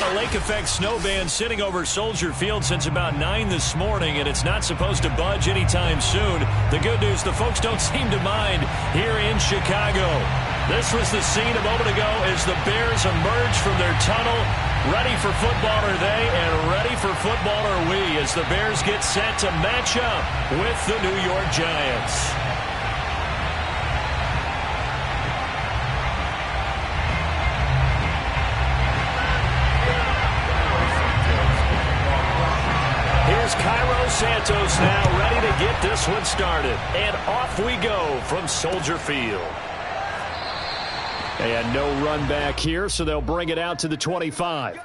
a lake effect snow band sitting over Soldier Field since about 9 this morning, and it's not supposed to budge anytime soon. The good news, the folks don't seem to mind here in Chicago. This was the scene a moment ago as the Bears emerge from their tunnel. Ready for football are they, and ready for football are we, as the Bears get set to match up with the New York Giants. Santos now ready to get this one started. And off we go from Soldier Field. And no run back here, so they'll bring it out to the 25.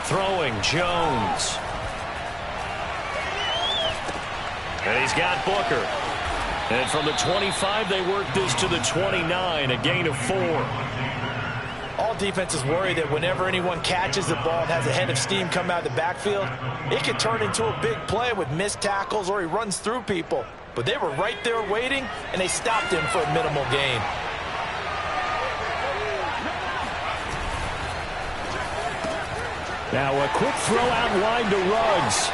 Throwing Jones. And he's got Booker. And from the 25, they work this to the 29, a gain of 4. All defenses worry that whenever anyone catches the ball and has a head of steam come out of the backfield, it can turn into a big play with missed tackles or he runs through people. But they were right there waiting, and they stopped him for a minimal gain. Now a quick throw out wide to Ruggs.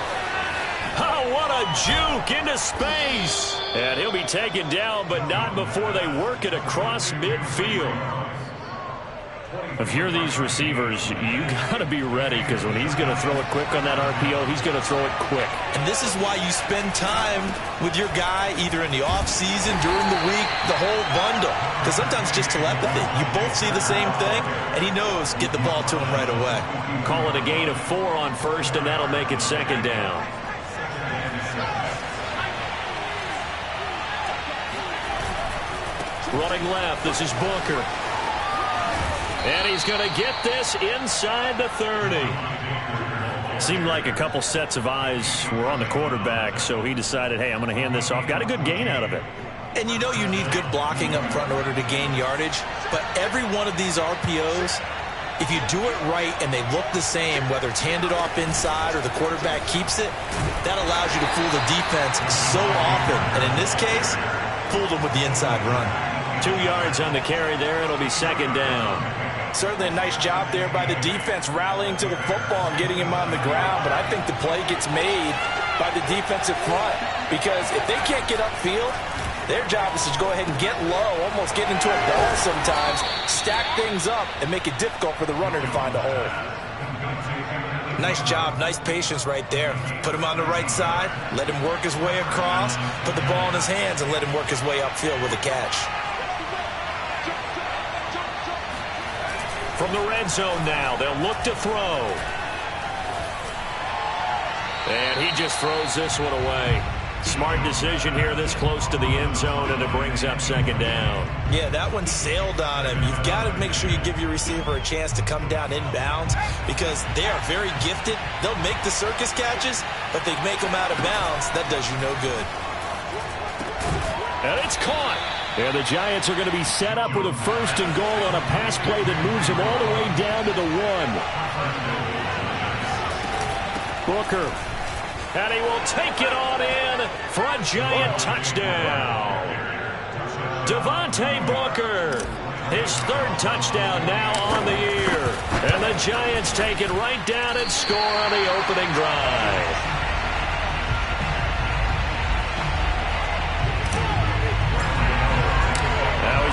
Oh, what a juke into space. And he'll be taken down, but not before they work it across midfield. If you're these receivers, you got to be ready, because when he's going to throw it quick on that RPO, he's going to throw it quick. And this is why you spend time with your guy either in the offseason, during the week, the whole bundle. Because sometimes just telepathy. You both see the same thing, and he knows get the ball to him right away. Call it a gain of 4 on first, and that'll make it second down. Running left, this is Booker. And he's going to get this inside the 30. Seemed like a couple sets of eyes were on the quarterback, so he decided, hey, I'm going to hand this off. Got a good gain out of it. And you know you need good blocking up front in order to gain yardage, but every one of these RPOs, if you do it right and they look the same, whether it's handed off inside or the quarterback keeps it, that allows you to fool the defense so often. And in this case, fooled them with the inside run. 2 yards on the carry there. It'll be second down. Certainly a nice job there by the defense rallying to the football and getting him on the ground, but I think the play gets made by the defensive front, because if they can't get upfield, their job is to go ahead and get low, almost get into a ball sometimes, stack things up, and make it difficult for the runner to find a hole. Nice job, nice patience right there. Put him on the right side, let him work his way across, put the ball in his hands, and let him work his way upfield with a catch. From the red zone now, they'll look to throw. And he just throws this one away. Smart decision here this close to the end zone, and it brings up second down. Yeah, that one sailed on him. You've got to make sure you give your receiver a chance to come down inbounds, because they are very gifted. They'll make the circus catches, but they make them out of bounds. That does you no good. And it's caught. And the Giants are going to be set up with a first and goal on a pass play that moves them all the way down to the 1. Booker. And he will take it on in for a Giant touchdown. Devontae Booker. His 3rd touchdown now on the year. And the Giants take it right down and score on the opening drive.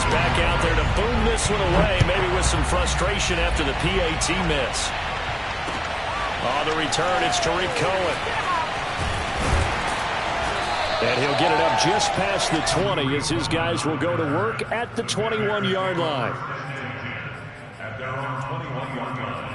Back out there to boom this one away, maybe with some frustration after the PAT miss. On the return, it's Tariq Cohen. And he'll get it up just past the 20 as his guys will go to work at the 21-yard line. At their own 21-yard line.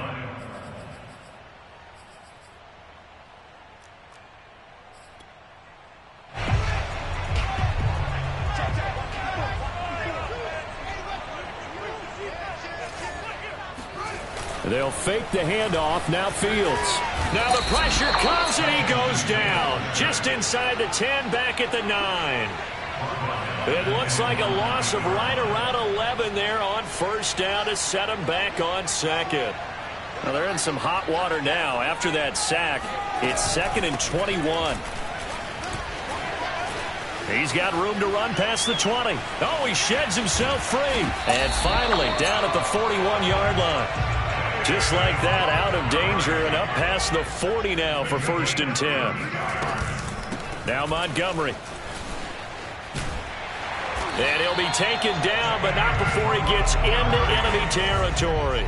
They'll fake the handoff. Now Fields. Now the pressure comes and he goes down. Just inside the 10, back at the 9. It looks like a loss of right around 11 there on first down to set him back on second. Well, they're in some hot water now. After that sack, it's 2nd and 21. He's got room to run past the 20. Oh, he sheds himself free. And finally, down at the 41-yard line. Just like that, out of danger and up past the 40 now for 1st and 10. Now Montgomery. And he'll be taken down, but not before he gets into enemy territory.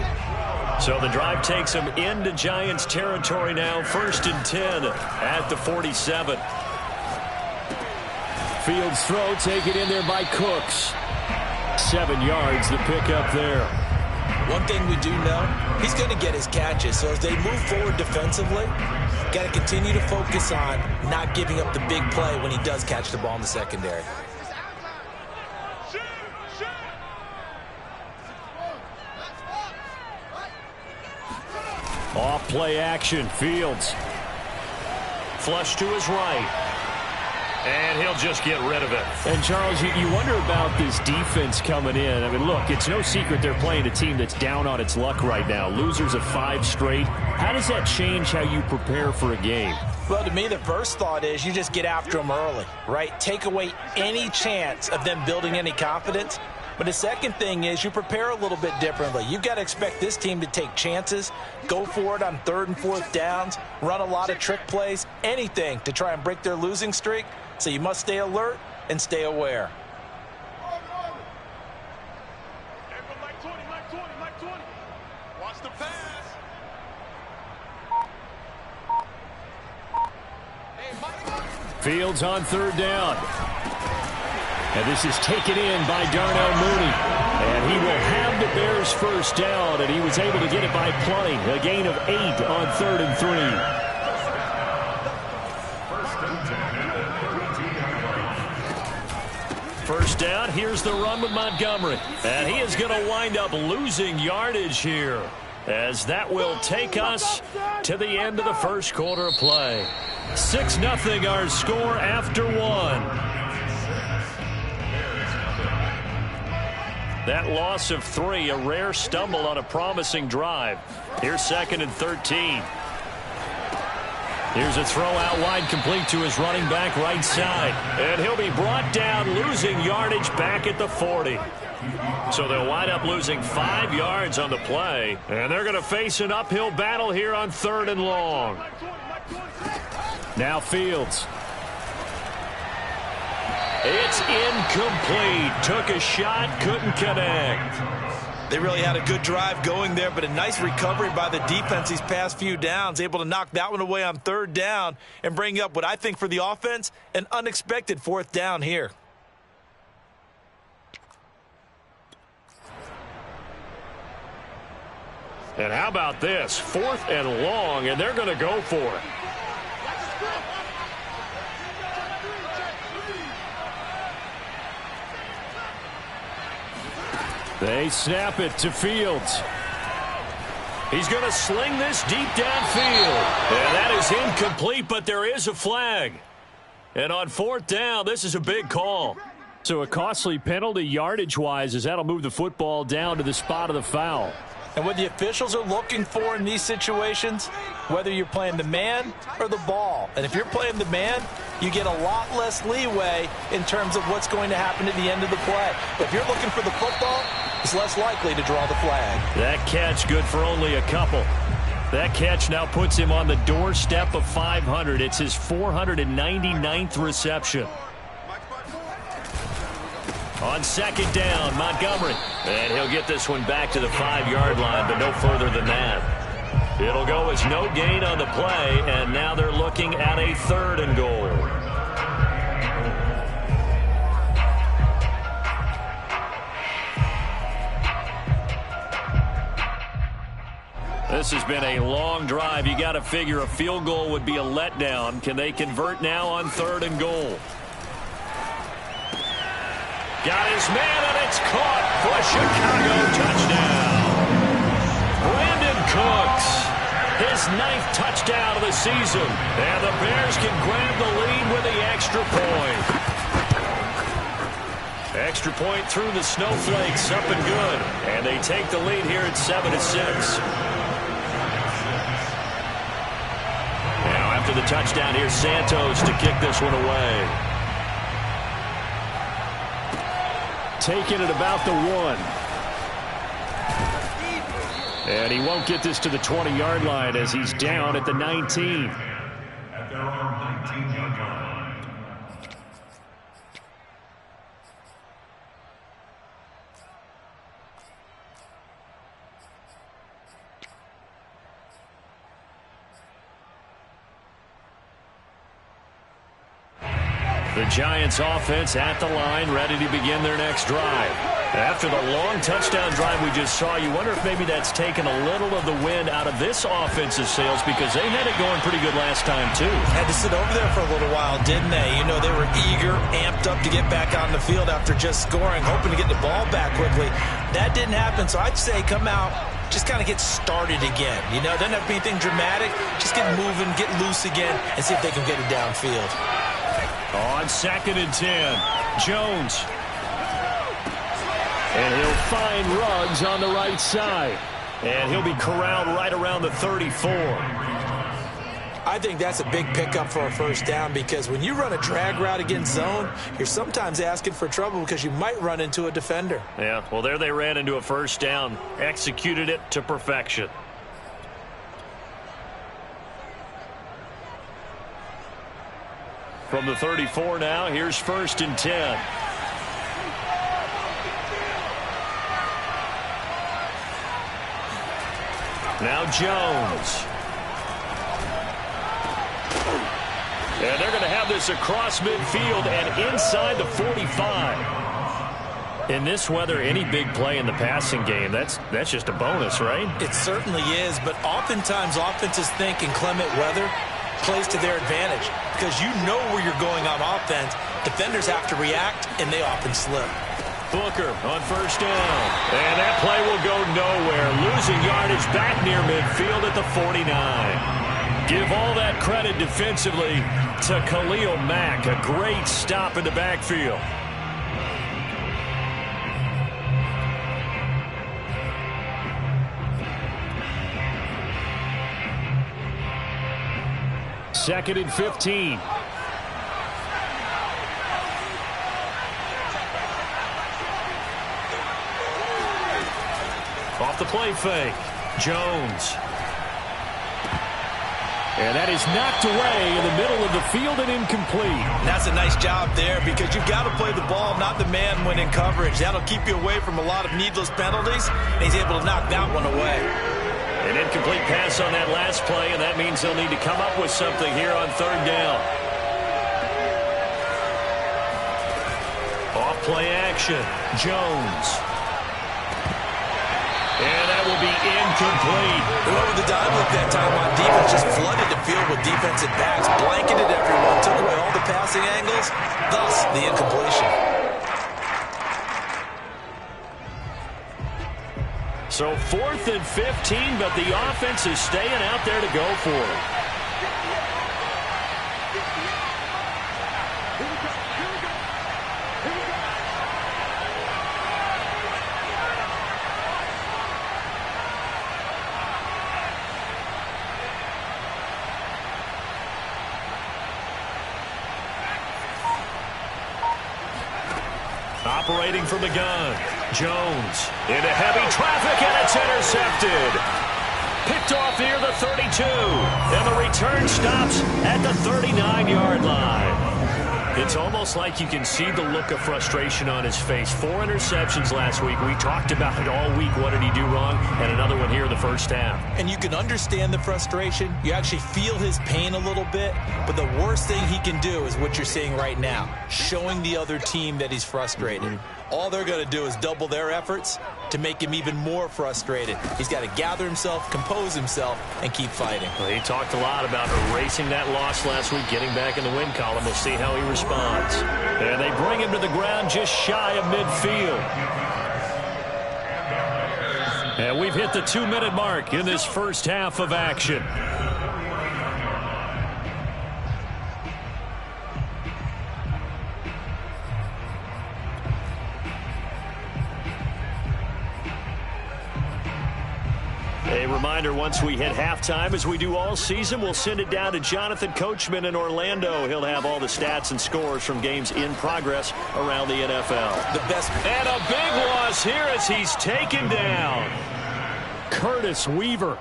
So the drive takes him into Giants territory now, 1st and 10 at the 47. Fields throw, taken in there by Cooks. 7 yards, the pickup there. One thing we do know, he's going to get his catches. So as they move forward defensively, got to continue to focus on not giving up the big play when he does catch the ball in the secondary. Off play action, Fields. Flush to his right. And he'll just get rid of it. And, Charles, you wonder about this defense coming in. I mean, look, it's no secret they're playing a team that's down on its luck right now. Losers of 5 straight. How does that change how you prepare for a game? Well, to me, the first thought is you just get after them early, right? Take away any chance of them building any confidence. But the second thing is you prepare a little bit differently. You've got to expect this team to take chances, go for it on 3rd and 4th downs, run a lot of trick plays, anything to try and break their losing streak. So you must stay alert and stay aware. Watch the pass. Fields on 3rd down. And this is taken in by Darnell Mooney. And he will have the Bears' first down, and he was able to get it by plenty. A gain of 8 on 3rd and 3. First down, here's the run with Montgomery. And he is going to wind up losing yardage here, as that will take us to the end of the first quarter of play. 6-0 our score after 1. That loss of 3, a rare stumble on a promising drive. Here's 2nd and 13. Here's a throw out wide, complete to his running back right side. And he'll be brought down, losing yardage back at the 40. So they'll wind up losing 5 yards on the play. And they're going to face an uphill battle here on 3rd and long. Now Fields. It's incomplete. Took a shot, couldn't connect. They really had a good drive going there, but a nice recovery by the defense these past few downs, able to knock that one away on 3rd down and bring up what I think for the offense, an unexpected 4th down here. And how about this? 4th and long, and they're going to go for it. They snap it to Fields. He's going to sling this deep downfield. And that is incomplete, but there is a flag. And on 4th down, this is a big call. So a costly penalty yardage-wise, as that'll move the football down to the spot of the foul. And what the officials are looking for in these situations, whether you're playing the man or the ball. And if you're playing the man, you get a lot less leeway in terms of what's going to happen at the end of the play. If you're looking for the football, it's less likely to draw the flag. That catch good for only a couple. That catch now puts him on the doorstep of 500. It's his 499th reception. On 2nd down, Montgomery. And he'll get this one back to the 5-yard line, but no further than that. It'll go as no gain on the play, and now they're looking at a 3rd and goal. This has been a long drive. You got to figure a field goal would be a letdown. Can they convert now on 3rd and goal? Got his man, and it's caught for a Chicago touchdown. Brandon 9th touchdown of the season. And the Bears can grab the lead with the extra point. Extra point through the snowflakes, up and good. And they take the lead here at 7-6. Now after the touchdown, here's Santos to kick this one away. Taking it about the 1. And he won't get this to the 20-yard line as he's down at the 19. At their own 19-yard line. The Giants offense at the line, ready to begin their next drive. After the long touchdown drive we just saw, you wonder if maybe that's taken a little of the wind out of this offense's sails, because they had it going pretty good last time too. Had to sit over there for a little while, didn't they? You know, they were eager, amped up to get back on the field after just scoring, hoping to get the ball back quickly. That didn't happen, so I'd say come out, just kind of get started again. You know, doesn't have to be anything dramatic. Just get moving, get loose again, and see if they can get it downfield. On 2nd and 10, Jones. And he'll find Ruggs on the right side. And he'll be corralled right around the 34. I think that's a big pickup for a first down, because when you run a drag route against zone, you're sometimes asking for trouble because you might run into a defender. Yeah, well, there they ran into a first down. Executed it to perfection. From the 34 now, here's 1st and 10. Now Jones. And they're going to have this across midfield and inside the 45. In this weather, any big play in the passing game, that's just a bonus, right? It certainly is, but oftentimes offenses think inclement weather plays to their advantage, because you know where you're going on offense. Defenders have to react, and they often slip. Booker on 1st down. And that play will go nowhere. Losing yardage back near midfield at the 49. Give all that credit defensively to Khalil Mack. A great stop in the backfield. Second and 15. Off the play fake. Jones. And that is knocked away in the middle of the field and incomplete. That's a nice job there, because you've got to play the ball, not the man when in coverage. That'll keep you away from a lot of needless penalties, and he's able to knock that one away. An incomplete pass on that last play, and that means they'll need to come up with something here on 3rd down. Off play action. Jones. And that will be incomplete. Whoever the dive looked that time on defense just flooded the field with defensive backs, blanketed everyone, took away all the passing angles, thus the incompletion. So 4th and 15, but the offense is staying out there to go for it. Operating from the gun, Jones into heavy traffic, and it's intercepted. Picked off near the 32, and the return stops at the 39-yard line. It's almost like you can see the look of frustration on his face. 4 interceptions last week. We talked about it all week. What did he do wrong? And another one here in the first half. And you can understand the frustration. You actually feel his pain a little bit. But the worst thing he can do is what you're seeing right now, showing the other team that he's frustrated. All they're going to do is double their efforts to make him even more frustrated. He's got to gather himself, compose himself, and keep fighting. Well, he talked a lot about erasing that loss last week, getting back in the win column. We'll see how he responds. And they bring him to the ground just shy of midfield. And we've hit the 2-minute mark in this first half of action. A reminder, once we hit halftime, as we do all season, we'll send it down to Jonathan Coachman in Orlando. He'll have all the stats and scores from games in progress around the NFL. The best. And a big loss here as he's taken down. Curtis Weaver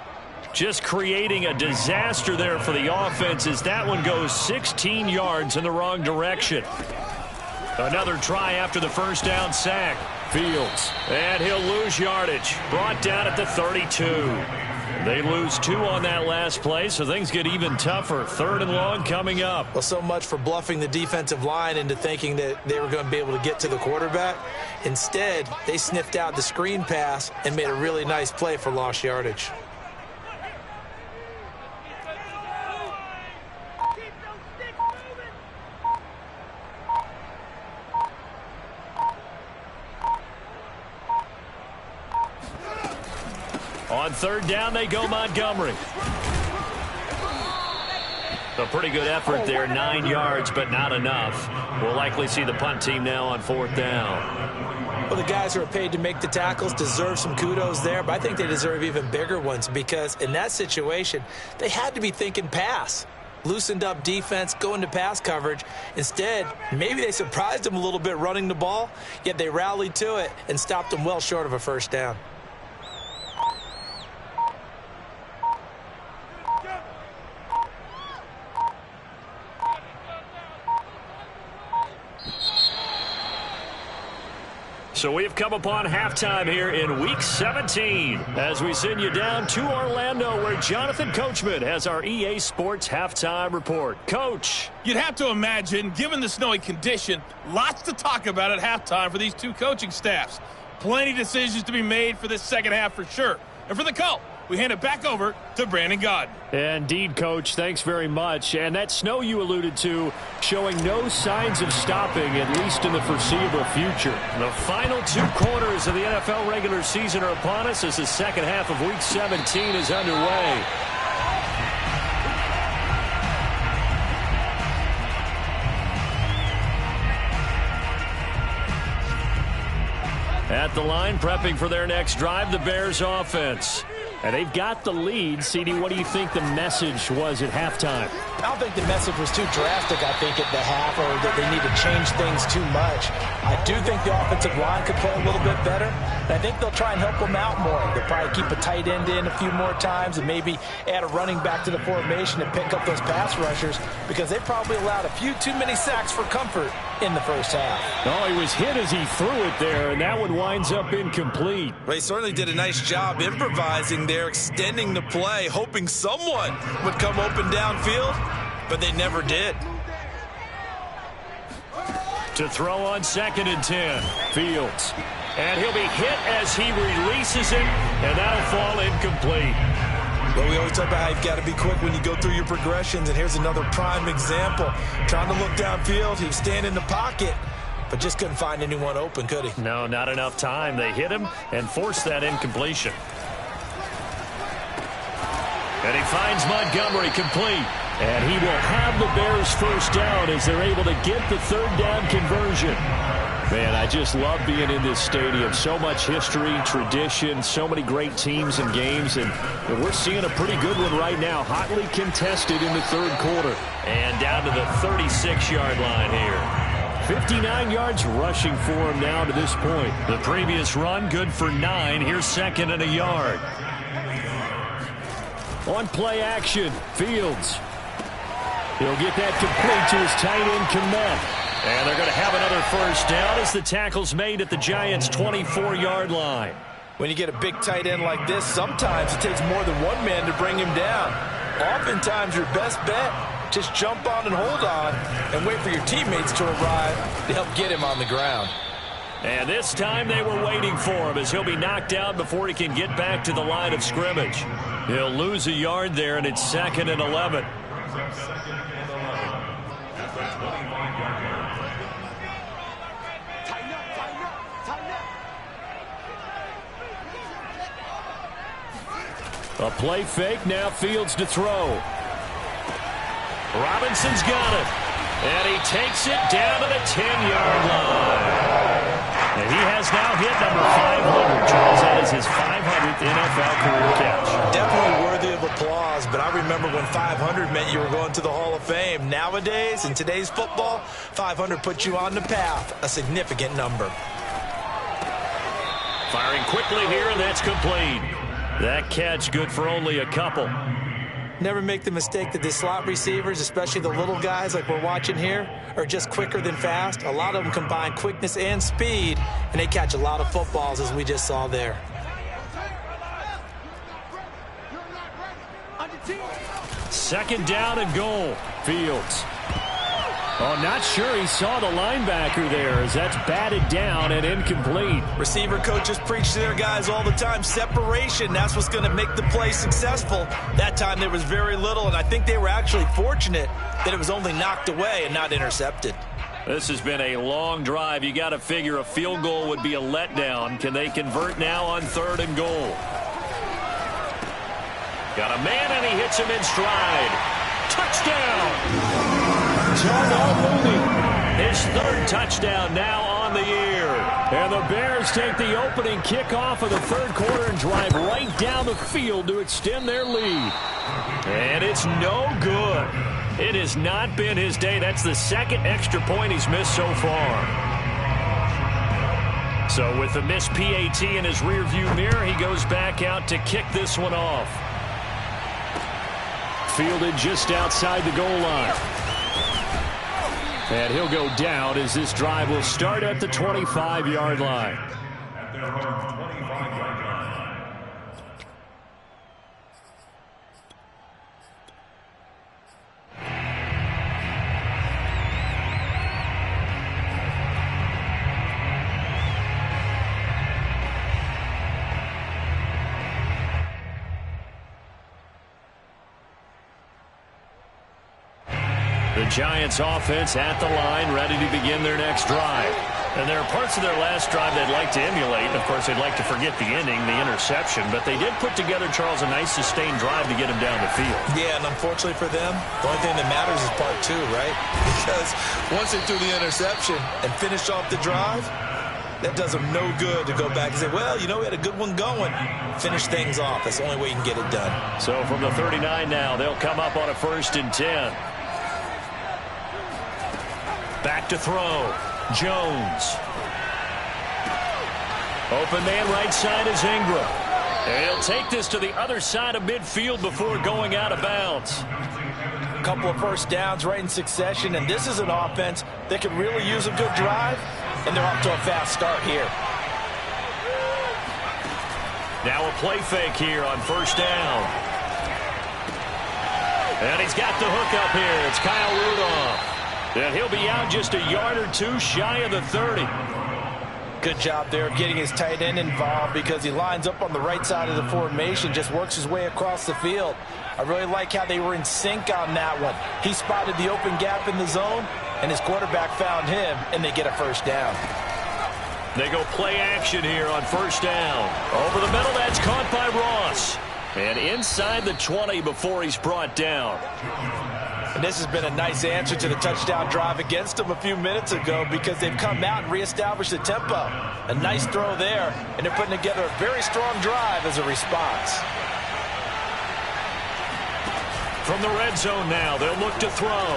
just creating a disaster there for the offense as that one goes 16 yards in the wrong direction. Another try after the first down sack. Fields, and he'll lose yardage. Brought down at the 32. They lose 2 on that last play, so things get even tougher. 3rd and long coming up. Well, so much for bluffing the defensive line into thinking that they were going to be able to get to the quarterback. Instead, they sniffed out the screen pass and made a really nice play for lost yardage. On 3rd down, they go Montgomery. A pretty good effort there, 9 yards, but not enough. We'll likely see the punt team now on 4th down. Well, the guys who are paid to make the tackles deserve some kudos there, but I think they deserve even bigger ones because in that situation, they had to be thinking pass. Loosened up defense, going to pass coverage. Instead, maybe they surprised them a little bit running the ball, yet they rallied to it and stopped them well short of a first down. So we've come upon halftime here in Week 17 as we send you down to Orlando where Jonathan Coachman has our EA Sports Halftime Report. Coach. You'd have to imagine, given the snowy condition, lots to talk about at halftime for these two coaching staffs. Plenty of decisions to be made for this second half for sure. And for the Colt, we hand it back over to Brandon Gaudin. Indeed, Coach. Thanks very much. And that snow you alluded to showing no signs of stopping, at least in the foreseeable future. The final 2 quarters of the NFL regular season are upon us as the second half of Week 17 is underway. At the line, prepping for their next drive, the Bears offense. And they've got the lead. CD, what do you think the message was at halftime? I don't think the message was too drastic, I think, at the half, or that they need to change things too much. I do think the offensive line could play a little bit better. And I think they'll try and help them out more. They'll probably keep a tight end in a few more times and maybe add a running back to the formation and pick up those pass rushers because they probably allowed a few too many sacks for comfort in the first half. Oh, he was hit as he threw it there, and that one winds up incomplete. Well, he certainly did a nice job improvising there, extending the play, hoping someone would come open downfield, but they never did. To throw on 2nd and 10, Fields. And he'll be hit as he releases it, and that'll fall incomplete. Well, we always talk about how you've got to be quick when you go through your progressions, and here's another prime example. Trying to look downfield, he was standing in the pocket, but just couldn't find anyone open, could he? No, not enough time. They hit him and forced that incompletion. And he finds Montgomery complete. And he will have the Bears first down as they're able to get the 3rd down conversion. Man, I just love being in this stadium. So much history, tradition, so many great teams and games. And we're seeing a pretty good one right now. Hotly contested in the 3rd quarter. And down to the 36-yard line here. 59 yards rushing for him now to this point. The previous run, good for 9. Here's 2nd and a yard. On play action, Fields. He'll get that complete to his tight end, Kmet. And they're going to have another first down as the tackle's made at the Giants' 24-yard line. When you get a big tight end like this, sometimes it takes more than one man to bring him down. Oftentimes, your best bet, just jump on and hold on and wait for your teammates to arrive to help get him on the ground. And this time they were waiting for him as he'll be knocked out before he can get back to the line of scrimmage. He'll lose a yard there, and it's 2nd and 11. A play fake, now Fields to throw. Robinson's got it. And he takes it down to the 10-yard line. And he has now hit number 500. Charles, that is his 500th NFL career catch. Definitely worthy of applause, but I remember when 500 meant you were going to the Hall of Fame. Nowadays, in today's football, 500 puts you on the path, a significant number. Firing quickly here, and that's complete. That catch good for only a couple. Never make the mistake that the slot receivers, especially the little guys like we're watching here, are just quicker than fast. A lot of them combine quickness and speed, and they catch a lot of footballs, as we just saw there. Second down and goal. Fields. Oh, not sure he saw the linebacker there as that's batted down and incomplete. Receiver coaches preach to their guys all the time. Separation, that's what's going to make the play successful. That time there was very little, and I think they were actually fortunate that it was only knocked away and not intercepted. This has been a long drive. You got to figure a field goal would be a letdown. Can they convert now on 3rd and goal? Got a man, and he hits him in stride. Touchdown! His 3rd touchdown now on the year. And the Bears take the opening kickoff of the 3rd quarter and drive right down the field to extend their lead. And it's no good. It has not been his day. That's the 2nd extra point he's missed so far. So with the missed PAT in his rearview mirror, he goes back out to kick this one off. Fielded just outside the goal line. And he'll go down as this drive will start at the 25-yard line. At their own 25-yard line. The Giants offense at the line, ready to begin their next drive. And there are parts of their last drive they'd like to emulate. Of course, they'd like to forget the ending, the interception. But they did put together, Charles, a nice sustained drive to get him down the field. Yeah, and unfortunately for them, the only thing that matters is part 2, right? Because once they threw the interception and finished off the drive, that does them no good to go back and say, well, you know, we had a good one going. Finish things off. That's the only way you can get it done. So from the 39 now, they'll come up on a 1st and 10. Back to throw. Jones. Open man right side is Ingram. And he'll take this to the other side of midfield before going out of bounds. A couple of first downs right in succession, and this is an offense that can really use a good drive, and they're off to a fast start here. Now a play fake here on 1st down. And he's got the hook up here. It's Kyle Rudolph. And he'll be out just a yard or 2 shy of the 30. Good job there of getting his tight end involved because he lines up on the right side of the formation, just works his way across the field. I really like how they were in sync on that one. He spotted the open gap in the zone, and his quarterback found him, and they get a 1st down. They go play action here on 1st down. Over the middle, that's caught by Ross. And inside the 20 before he's brought down. And this has been a nice answer to the touchdown drive against them a few minutes ago because they've come out and reestablished the tempo. A nice throw there, and they're putting together a very strong drive as a response. From the red zone now, they'll look to throw.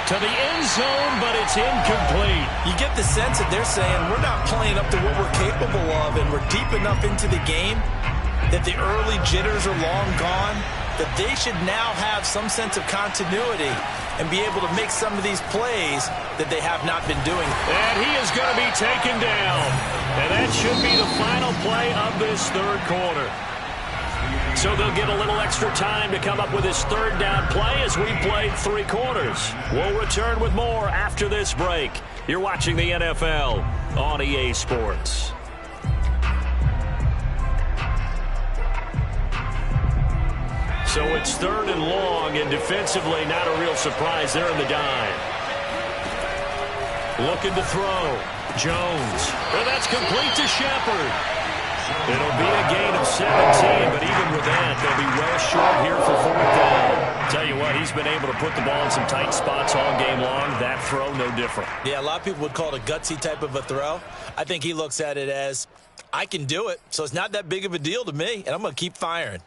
To the end zone, but it's incomplete. You get the sense that they're saying we're not playing up to what we're capable of, and we're deep enough into the game that the early jitters are long gone, that they should now have some sense of continuity and be able to make some of these plays that they have not been doing. And he is going to be taken down. And that should be the final play of this 3rd quarter. So they'll get a little extra time to come up with his 3rd down play as we played 3 quarters. We'll return with more after this break. You're watching the NFL on EA Sports. So it's 3rd and long, and defensively not a real surprise. They're in the dime. Looking to throw. Jones. And that's complete to Shepard. It'll be a gain of 17, but he with that. They'll be well short here for 4th down. Tell you what, he's been able to put the ball in some tight spots all game long. That throw, no different. Yeah, a lot of people would call it a gutsy type of a throw. I think he looks at it as, I can do it, so it's not that big of a deal to me, and I'm going to keep firing.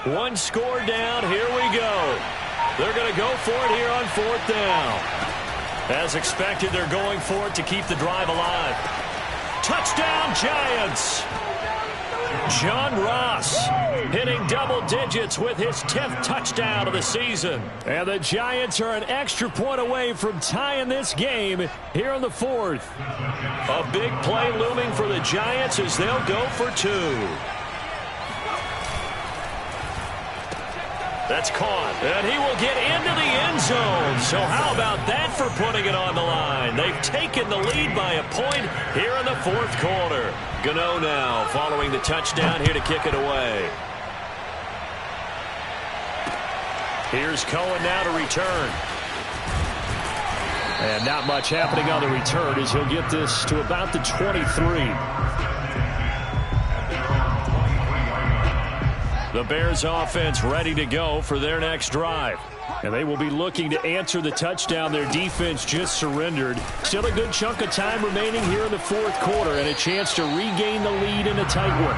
One score down. Here we go. They're going to go for it here on 4th down. As expected, they're going for it to keep the drive alive. Touchdown, Giants. John Ross hitting double digits with his 10th touchdown of the season. And the Giants are an extra point away from tying this game here in the 4th. A big play looming for the Giants as they'll go for 2. That's caught, and he will get into the end zone. So how about that for putting it on the line? They've taken the lead by a point here in the 4th quarter. Gano now following the touchdown here to kick it away. Here's Cohen now to return. And not much happening on the return as he'll get this to about the 23. The Bears offense ready to go for their next drive. And they will be looking to answer the touchdown their defense just surrendered. Still a good chunk of time remaining here in the 4th quarter and a chance to regain the lead in a tight one.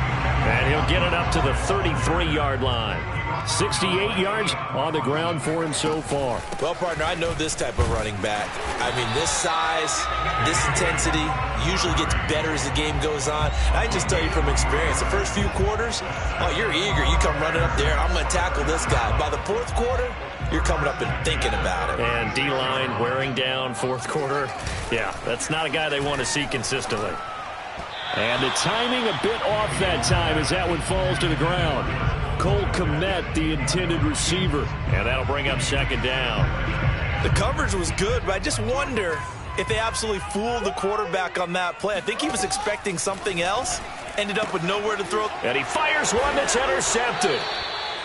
And he'll get it up to the 33-yard line. 68 yards on the ground for him so far. Well, partner, I know this type of running back. I mean, this size, this intensity usually gets better as the game goes on. I can just tell you from experience, the first few quarters, oh, you're eager. You come running up there, I'm going to tackle this guy. By the 4th quarter, you're coming up and thinking about it. And D-line wearing down 4th quarter. Yeah, that's not a guy they want to see consistently. And the timing a bit off that time as that one falls to the ground. Cole Kmet, the intended receiver. And that'll bring up 2nd down. The coverage was good, but I just wonder if they absolutely fooled the quarterback on that play. I think he was expecting something else. Ended up with nowhere to throw. And he fires one that's intercepted.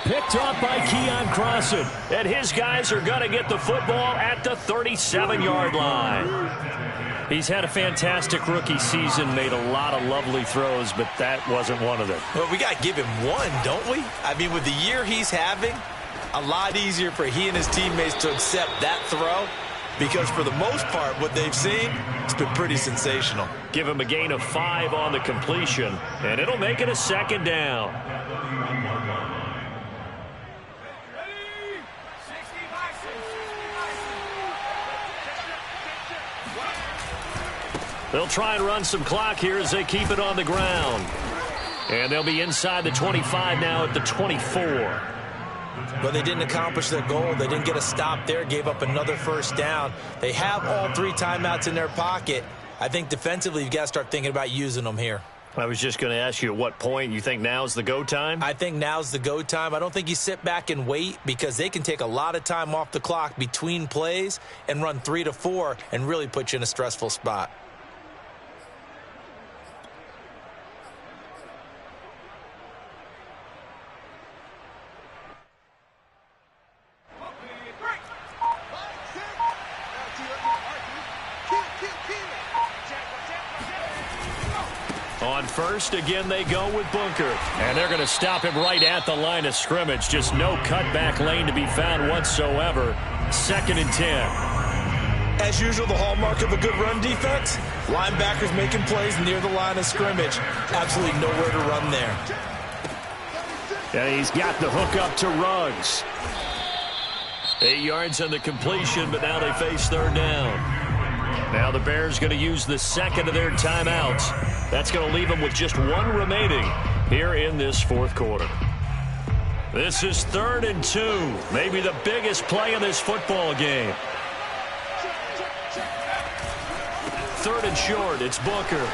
Picked off by Keon Crossan. And his guys are going to get the football at the 37-yard line. He's had a fantastic rookie season, made a lot of lovely throws, but that wasn't one of them. Well, we got to give him one, don't we? I mean, with the year he's having, a lot easier for he and his teammates to accept that throw because for the most part, what they've seen, it's been pretty sensational. Give him a gain of 5 on the completion, and it'll make it a 2nd down. They'll try and run some clock here as they keep it on the ground. And they'll be inside the 25 now at the 24. But they didn't accomplish their goal. They didn't get a stop there, gave up another 1st down. They have all 3 timeouts in their pocket. I think defensively you've got to start thinking about using them here. I was just going to ask you at what point you think now's the go time? I think now's the go time. I don't think you sit back and wait because they can take a lot of time off the clock between plays and run 3 to 4 and really put you in a stressful spot. On first, again, they go with Bunker. And they're going to stop him right at the line of scrimmage. Just no cutback lane to be found whatsoever. 2nd and 10. As usual, the hallmark of a good run defense, linebackers making plays near the line of scrimmage. Absolutely nowhere to run there. And he's got the hook up to Ruggs. 8 yards on the completion, but now they face 3rd down. Now the Bears going to use the 2nd of their timeouts. That's going to leave them with just 1 remaining here in this 4th quarter. This is 3rd and 2. Maybe the biggest play in this football game. 3rd and short. It's Booker.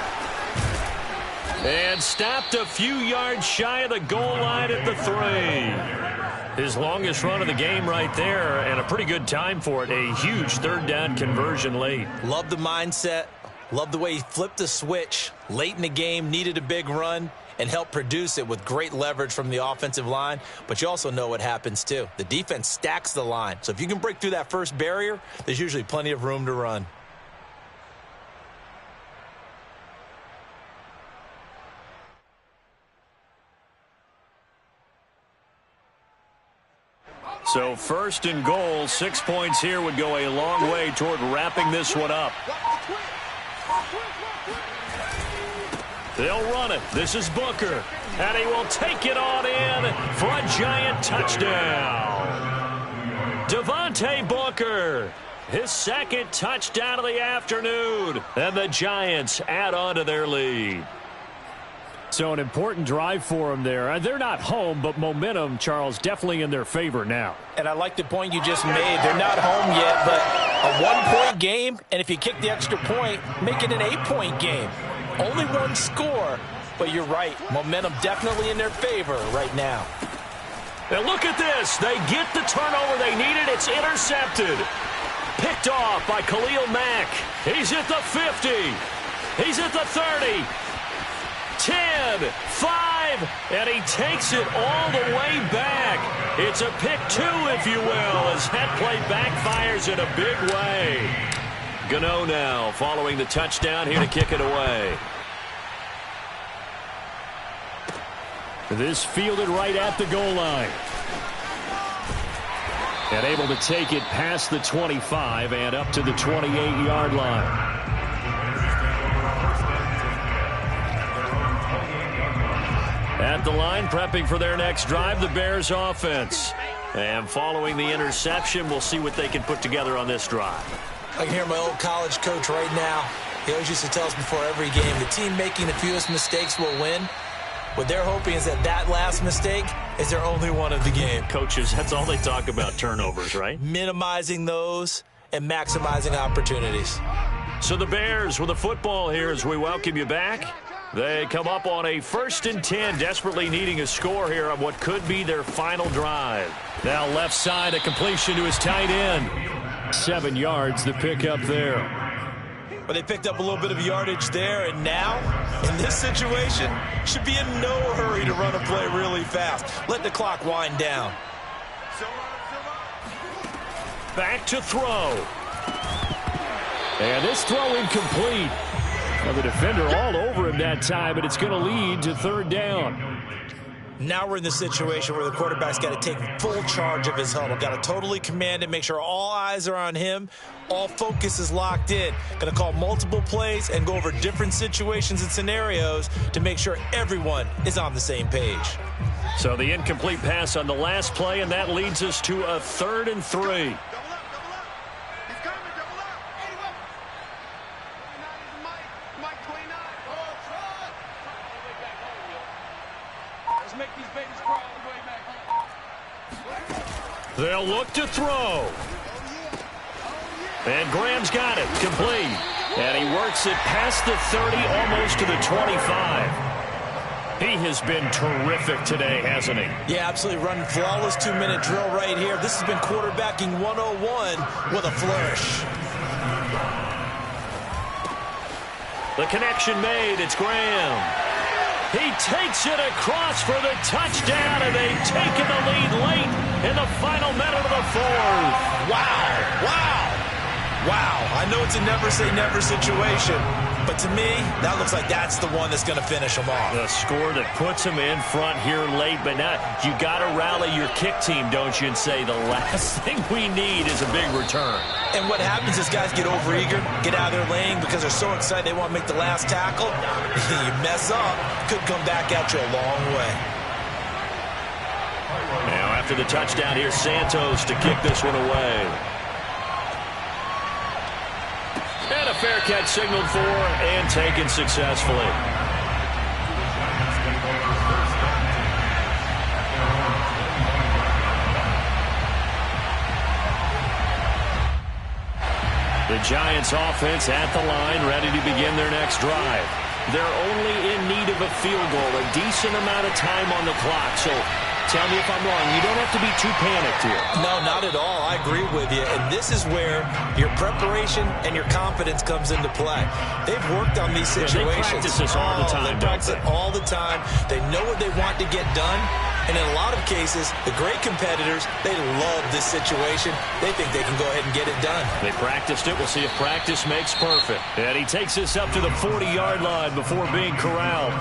And stopped a few yards shy of the goal line at the 3. His longest run of the game right there, and a pretty good time for it. A huge 3rd down conversion late. Love the mindset. Love the way he flipped the switch late in the game, needed a big run, and help produce it with great leverage from the offensive line. But you also know what happens, too. The defense stacks the line. So if you can break through that first barrier, there's usually plenty of room to run. So 1st and goal, 6 points here would go a long way toward wrapping this one up. They'll run it. This is Booker. And he will take it on in for a giant touchdown. Devontae Booker, his 2nd touchdown of the afternoon. And the Giants add on to their lead. So an important drive for them there. They're not home, but momentum, Charles, definitely in their favor now. And I like the point you just made. They're not home yet, but a 1-point game, and if you kick the extra point, make it an 8-point game. Only 1 score, but you're right. Momentum definitely in their favor right now. And look at this. They get the turnover they needed. It's intercepted. Picked off by Khalil Mack. He's at the 50. He's at the 30. 10, 5, and he takes it all the way back. It's a pick 2, if you will, as that play backfires in a big way. Gano now following the touchdown here to kick it away. This fielded right at the goal line. And able to take it past the 25 and up to the 28-yard line. At the line, prepping for their next drive, the Bears offense. And following the interception, we'll see what they can put together on this drive. I can hear my old college coach right now. He always used to tell us before every game, the team making the fewest mistakes will win. What they're hoping is that last mistake is their only one of the game. Coaches, that's all they talk about, turnovers, right? Minimizing those and maximizing opportunities. So the Bears with a football here as we welcome you back. They come up on a 1st and 10, desperately needing a score here on what could be their final drive. Now left side, a completion to his tight end. 7 yards, the pickup there. But they picked up a little bit of yardage there, and now, in this situation, should be in no hurry to run a play really fast. Let the clock wind down. Back to throw. And this throw incomplete. Well, the defender all over him that time, but it's going to lead to 3rd down. Now we're in the situation where the quarterback's got to take full charge of his huddle. Got to totally command it, make sure all eyes are on him. All focus is locked in. Going to call multiple plays and go over different situations and scenarios to make sure everyone is on the same page. So the incomplete pass on the last play, and that leads us to a 3rd and 3. They'll look to throw. And Graham's got it. Complete. And he works it past the 30, almost to the 25. He has been terrific today, hasn't he? Yeah, absolutely. Running flawless 2-minute drill right here. This has been quarterbacking 101 with a flourish. The connection made. It's Graham. He takes it across for the touchdown, and they've taken the lead late in the final minute of the 4th. Wow. Wow. Wow. I know it's a never-say-never situation, but to me, that looks like that's the one that's going to finish them off. The score that puts them in front here late, but now you got to rally your kick team, don't you, and say the last thing we need is a big return. And what happens is guys get overeager, get out of their lane because they're so excited they want to make the last tackle. You mess up, could come back at you a long way. Now after the touchdown, here's Santos to kick this one away. And a fair catch signaled for and taken successfully. The Giants offense at the line, ready to begin their next drive. They're only in need of a field goal, a decent amount of time on the clock. So Tell me if I'm wrong. You don't have to be too panicked here. No, not at all. I agree with you. And this is where your preparation and your confidence comes into play. They've worked on these situations. They practice this all the time. They practice it all the time. They know what they want to get done. And in a lot of cases, the great competitors, they love this situation. They think they can go ahead and get it done. They practiced it. We'll see if practice makes perfect. And he takes this up to the 40-yard line before being corralled.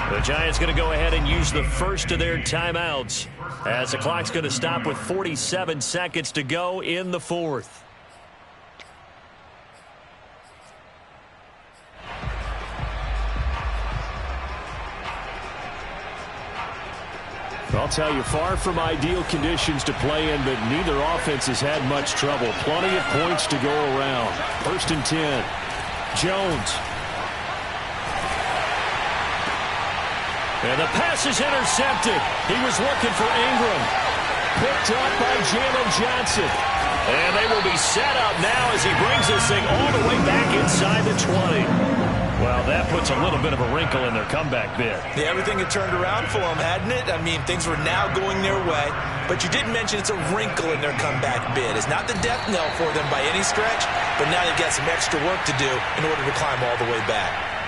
The Giants going to go ahead and use the first of their timeouts as the clock's going to stop with 47 seconds to go in the fourth. I'll tell you, far from ideal conditions to play in, but neither offense has had much trouble. Plenty of points to go around. 1st and 10. Jones. And the pass is intercepted. He was looking for Ingram. Picked up by Gm1. And they will be set up now as he brings this thing all the way back inside the 20. Well, that puts a little bit of a wrinkle in their comeback bid. Yeah, everything had turned around for them, hadn't it? I mean, things were now going their way. But you did mention it's a wrinkle in their comeback bid. It's not the death knell for them by any stretch, but now they've got some extra work to do in order to climb all the way back.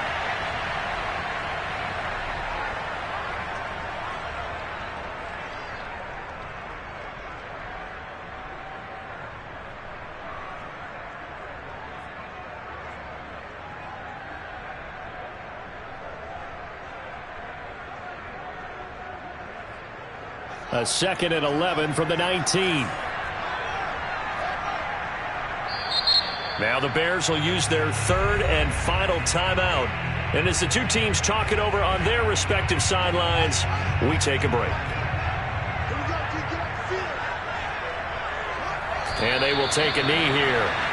A 2nd and 11 from the 19. Now the Bears will use their 3rd and final timeout. And as the two teams talk it over on their respective sidelines, we take a break. And they will take a knee here.